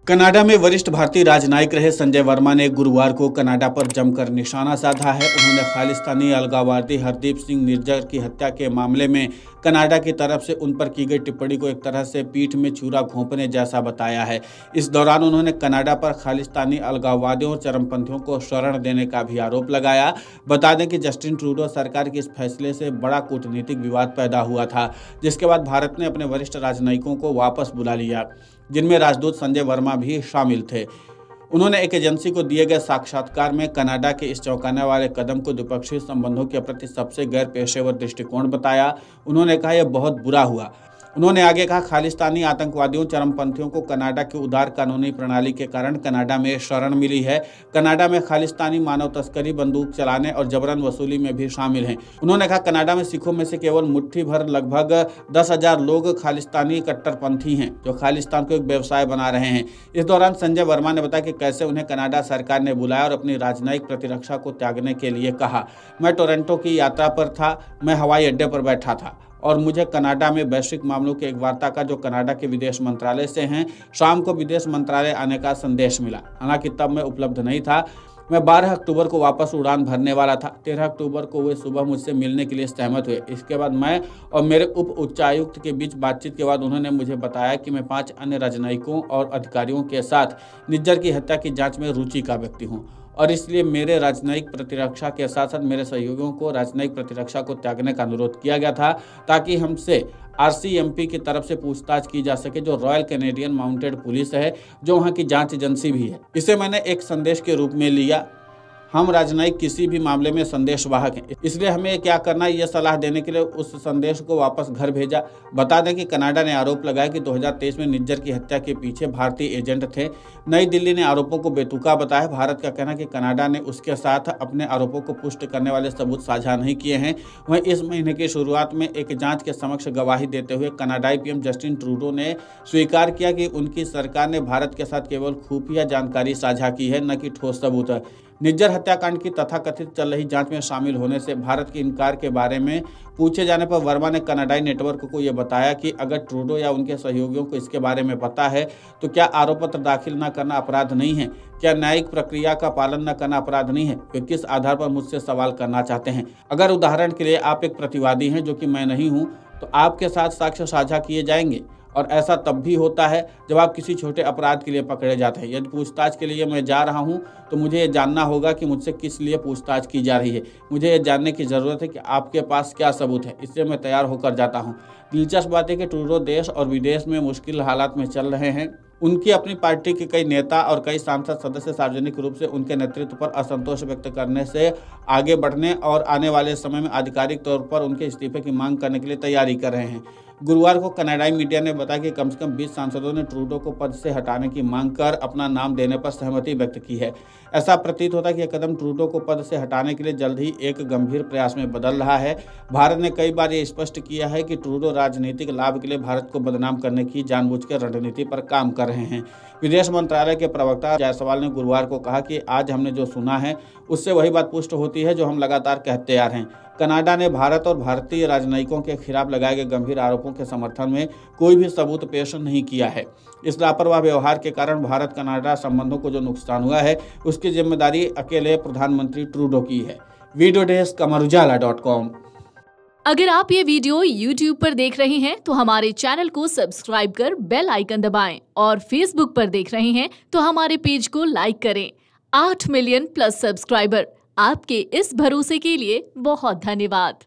Canada में वरिष्ठ भारतीय राजनयिक रहे संजय वर्मा ने गुरुवार को कनाडा पर जमकर निशाना साधा है। उन्होंने खालिस्तानी अलगाववादी हरदीप सिंह निज्जर की हत्या के मामले में कनाडा की तरफ से उन पर की गई टिप्पणी को एक तरह से पीठ में छुरा घोंपने जैसा बताया है। इस दौरान उन्होंने कनाडा पर खालिस्तानी अलगाववादियों और चरमपंथियों को शरण देने का भी आरोप लगाया। बता दें कि जस्टिन ट्रूडो सरकार के इस फैसले से बड़ा कूटनीतिक विवाद पैदा हुआ था, जिसके बाद भारत ने अपने वरिष्ठ राजनयिकों को वापस बुला लिया, जिनमें राजदूत संजय वर्मा भी शामिल थे। उन्होंने एक एजेंसी को दिए गए साक्षात्कार में कनाडा के इस चौंकाने वाले कदम को द्विपक्षीय संबंधों के प्रति सबसे गैर पेशेवर दृष्टिकोण बताया। उन्होंने कहा, यह बहुत बुरा हुआ। उन्होंने आगे कहा, खालिस्तानी आतंकवादियों चरमपंथियों को कनाडा की उदार कानूनी प्रणाली के कारण कनाडा में शरण मिली है। कनाडा में खालिस्तानी मानव तस्करी, बंदूक चलाने और जबरन वसूली में भी शामिल हैं। उन्होंने कहा, कनाडा में सिखों में से केवल मुट्ठी भर लगभग 10,000 लोग खालिस्तानी कट्टरपंथी हैं, जो खालिस्तान को एक व्यवसाय बना रहे हैं। इस दौरान संजय वर्मा ने बताया कि कैसे उन्हें कनाडा सरकार ने बुलाया और अपनी राजनयिक प्रतिरक्षा को त्यागने के लिए कहा। मैं टोरंटो की यात्रा पर था, मैं हवाई अड्डे पर बैठा था और मुझे कनाडा में वैश्विक मामलों के एक वार्ता का, जो कनाडा के विदेश मंत्रालय से हैं, शाम को विदेश मंत्रालय आने का संदेश मिला। हालांकि तब मैं उपलब्ध नहीं था। मैं 12 अक्टूबर को वापस उड़ान भरने वाला था। 13 अक्टूबर को वे सुबह मुझसे मिलने के लिए सहमत हुए। इसके बाद मैं और मेरे उप उच्चायुक्त के बीच बातचीत के बाद उन्होंने मुझे बताया कि मैं 5 अन्य राजनयिकों और अधिकारियों के साथ निज्जर की हत्या की जाँच में रुचि का व्यक्ति हूँ और इसलिए मेरे राजनयिक प्रतिरक्षा के साथ साथ मेरे सहयोगियों को राजनयिक प्रतिरक्षा को त्यागने का अनुरोध किया गया था, ताकि हमसे RCMP की तरफ से पूछताछ की जा सके, जो रॉयल कैनेडियन माउंटेड पुलिस है, जो वहाँ की जांच एजेंसी भी है। इसे मैंने एक संदेश के रूप में लिया। हम राजनयिक किसी भी मामले में संदेशवाहक हैं, इसलिए हमें क्या करना है, यह सलाह देने के लिए उस संदेश को वापस घर भेजा। बता दें कि कनाडा ने आरोप लगाया कि 2023 में निज्जर की हत्या के पीछे भारतीय एजेंट थे। नई दिल्ली ने आरोपों को बेतुका बताया। भारत का कहना है कि कनाडा ने उसके साथ अपने आरोपों को पुष्ट करने वाले सबूत साझा नहीं किए हैं। वहीं इस महीने की शुरुआत में एक जाँच के समक्ष गवाही देते हुए कनाडाई PM जस्टिन ट्रूडो ने स्वीकार किया कि उनकी सरकार ने भारत के साथ केवल खुफिया जानकारी साझा की है, न कि ठोस सबूत। निज्जर हत्याकांड की तथाकथित चल रही जांच में शामिल होने से भारत के इनकार के बारे में पूछे जाने पर वर्मा ने कनाडाई नेटवर्क को यह बताया कि अगर ट्रूडो या उनके सहयोगियों को इसके बारे में पता है तो क्या आरोप पत्र दाखिल न करना अपराध नहीं है? क्या न्यायिक प्रक्रिया का पालन न करना अपराध नहीं है? वे किस आधार पर मुझसे सवाल करना चाहते हैं? अगर उदाहरण के लिए आप एक प्रतिवादी हैं, जो कि मैं नहीं हूं, तो आपके साथ साक्ष्य साझा किए जाएंगे और ऐसा तब भी होता है जब आप किसी छोटे अपराध के लिए पकड़े जाते हैं। यदि पूछताछ के लिए मैं जा रहा हूं, तो मुझे ये जानना होगा कि मुझसे किस लिए पूछताछ की जा रही है। मुझे ये जानने की ज़रूरत है कि आपके पास क्या सबूत है। इससे मैं तैयार होकर जाता हूं। दिलचस्प बात है कि ट्रूडो देश और विदेश में मुश्किल हालात में चल रहे हैं। उनकी अपनी पार्टी के कई नेता और कई सांसद सदस्य सार्वजनिक रूप से उनके नेतृत्व पर असंतोष व्यक्त करने से आगे बढ़ने और आने वाले समय में आधिकारिक तौर पर उनके इस्तीफे की मांग करने के लिए तैयारी कर रहे हैं। गुरुवार को कनाडाई मीडिया ने बताया कि कम से कम 20 सांसदों ने ट्रूडो को पद से हटाने की मांग कर अपना नाम देने पर सहमति व्यक्त की है। ऐसा प्रतीत होता है कि यह कदम ट्रूडो को पद से हटाने के लिए जल्द ही एक गंभीर प्रयास में बदल रहा है। भारत ने कई बार ये स्पष्ट किया है कि ट्रूडो राजनीतिक लाभ के लिए भारत को बदनाम करने की जानबूझकर रणनीति पर काम कर रहे हैं। विदेश मंत्रालय के प्रवक्ता जायसवाल ने गुरुवार को कहा कि आज हमने जो सुना है उससे वही बात पुष्ट होती है जो हम लगातार कहते आ रहे हैं। कनाडा ने भारत और भारतीय राजनयिकों के खिलाफ लगाए गए गंभीर आरोपों के समर्थन में कोई भी सबूत पेश नहीं किया है। इस लापरवाह व्यवहार के कारण भारत कनाडा संबंधों को जो नुकसान हुआ है, उसकी जिम्मेदारी अकेले प्रधानमंत्री ट्रूडो की है। Video desk amarujala.com। अगर आप ये वीडियो YouTube पर देख रहे हैं तो हमारे चैनल को सब्सक्राइब कर बेल आइकन दबाएं और Facebook पर देख रहे हैं तो हमारे पेज को लाइक करें। 8 मिलियन प्लस सब्सक्राइबर, आपके इस भरोसे के लिए बहुत धन्यवाद।